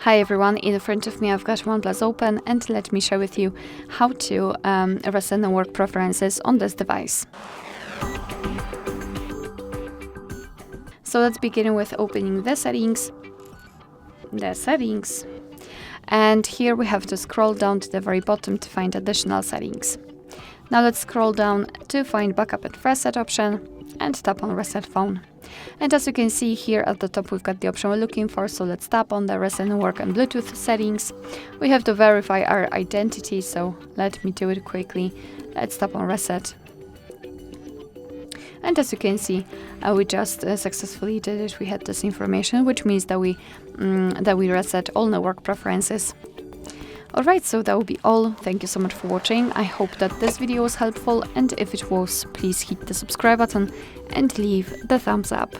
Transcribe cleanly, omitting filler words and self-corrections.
Hi everyone, in front of me I've got OnePlus open and let me share with you how to reset network preferences on this device. So let's begin with opening the settings, and here we have to scroll down to the very bottom to find additional settings. Now let's scroll down to find backup and reset option and tap on reset phone. And as you can see here at the top, we've got the option we're looking for, so let's tap on the reset network and Bluetooth settings. We have to verify our identity, so let me do it quickly. Let's tap on reset. And as you can see, we just successfully did it. We had this information, which means that we reset all network preferences. Alright, so that will be all. Thank you so much for watching. I hope that this video was helpful, and if it was, please hit the subscribe button and leave the thumbs up.